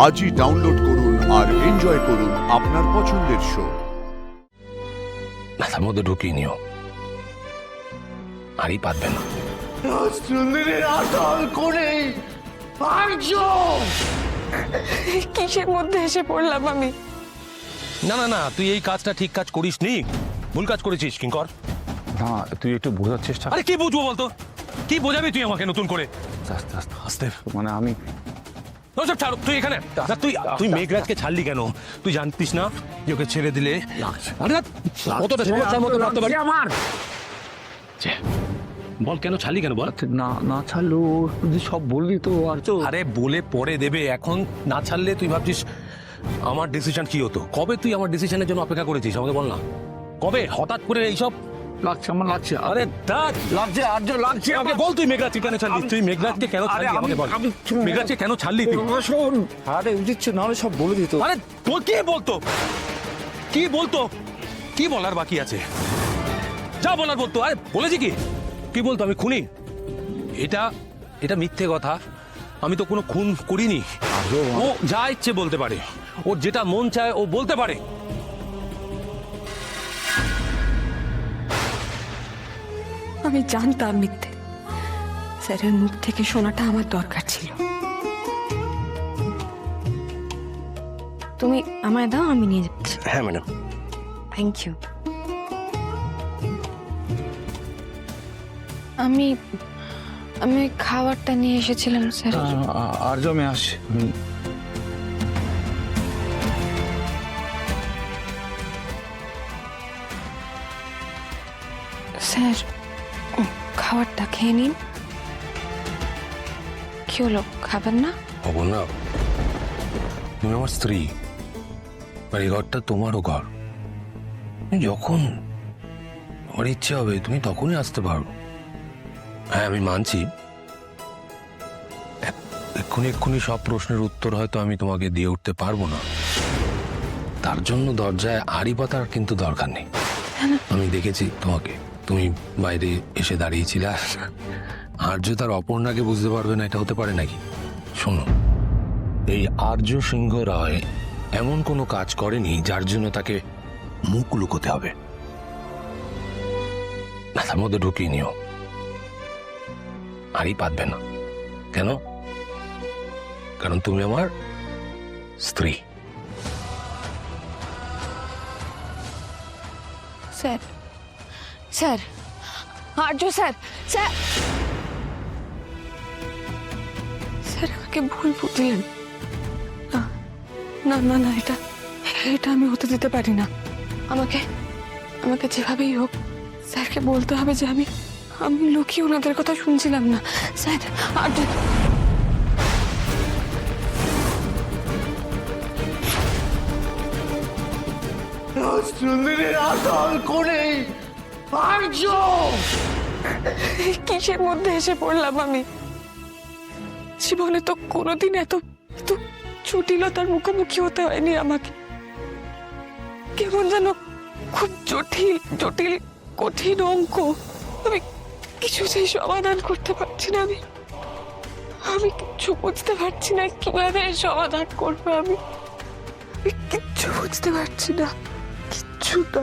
আজই ডাউনলোড করুন আর এনজয় করুন আপনার পছন্দের শো। মাথার মধ্যে ঢুকিয়ে নিও, আরই পারবে না। সুন্দরীর আসল করে কিসের মধ্যে এসে পড়লাম আমি? না না না, তুই এই কাজটা ঠিক কাজ করিস নি, ভুল কাজ করেছিস কিঙ্কর। না তুই একটু বোঝার চেষ্টা আরে কি বুঝবো বলতো, কি বোঝাবি তুই আমাকে নতুন করে? আস্তে আস্তে আস্তে মানে আমি ওসব ছাড়, তুই এখানে না, তুই মেঘরাজকে ছাড়লি কেন? তুই জানতিস না যে ওকে ছেড়ে দিলে আরে না, কতটা সমস্যার মধ্যে ভাবতে পারি আমার। বল কেন ছাড়লি কেন বল? না না ছাড়লো, তুই সব বললি তো আর তো। আরে বলে পরে দেবে, এখন না ছাড়লে তুই ভাবছিস আমার ডিসিশন কি হতো? কবে তুই আমার ডিসিশনের জন্য অপেক্ষা করেছিস আমাকে বল না, কবে হঠাৎ করে এইসব লাগছে আমার লাগছে আরে দাঁত লাগছে আর্য লাগছে আমাকে বল, তুই মেঘরাজকে কেন ছাড়লি? তুই মেঘরাজকে কেন ছাড়লি আমাকে বল, মেঘরাজকে কেন ছাড়লি তুই? শোন আরে বুঝছো নাহলে সব বলে দিত। আরে তোর কি বলতো, কি বলতো, কি বলার বাকি আছে? যা বলার বলতো। আরে বলেছি কি, কি বলতো? আমি খুনি? এটা এটা মিথ্যে কথা, আমি তো কোনো খুন করিনি। ও যা ইচ্ছে বলতে পারে, ওর যেটা মন চায় ও বলতে পারে। আমি জানতাম মিথ্যে, স্যারের মুখ থেকে শোনাটা আমার দরকার ছিল। তুমি আমায় দাও, আমি নিয়ে যাচ্ছি। হ্যাঁ ম্যাডাম। Thank you. আমি আমি খাবারটা নিয়ে এসেছিলাম স্যার। আর্য আমি আসছি। স্যার খাবারটা খেয়ে নিন। কি হলো, খাবেন না? হবো না, তুমি আমার স্ত্রী, আর এই ঘরটা তোমারও ঘর। যখন আমার ইচ্ছে হবে তুমি তখনই আসতে পারো। হ্যাঁ আমি মানছি, এক্ষুনি সব প্রশ্নের উত্তর হয়তো আমি তোমাকে দিয়ে উঠতে পারবো না, তার জন্য দরজায় আড়ি পাতার কিন্তু দরকার নেই। আমি দেখেছি তোমাকে, তুমি বাইরে এসে দাঁড়িয়েছিলে, আর্য তার অপর্ণাকে বুঝতে পারবে না, এটা হতে পারে নাকি? শোনো, এই আর্য সিংহ রায় এমন কোনো কাজ করেনি যার জন্য তাকে মুখ লুকোতে হবে। মাথার মধ্যে ঢুকিয়ে নিও, আরই পারবে না। কেন? কারণ তুমি আমার স্ত্রী। স্যার স্যার আর্য স্যার স্যার স্যার আমাকে ভুল বুঝলেন। না না না না, এটা এটা আমি হতে দিতে পারি না। আমাকে আমাকে যেভাবেই হোক স্যারকে বলতে হবে যে আমি আমি লুকিয়ে ওনাদের কথা শুনছিলাম না। স্যার আর্য সুন্দরীর আসল করে আর্য কিসের মধ্যে এসে পড়লাম আমি? জীবনে তো কোনোদিন এত এত জটিলতার মুখোমুখি হতে হয়নি আমাকে। কেমন যেন খুব জটিল জটিল কঠিন অঙ্ক, আমি কিছুতেই সমাধান করতে পারছি না। আমি কিচ্ছু বুঝতে পারছি না কিভাবে সমাধান করবো। আমি কিচ্ছু বুঝতে পারছি না, কিচ্ছু না।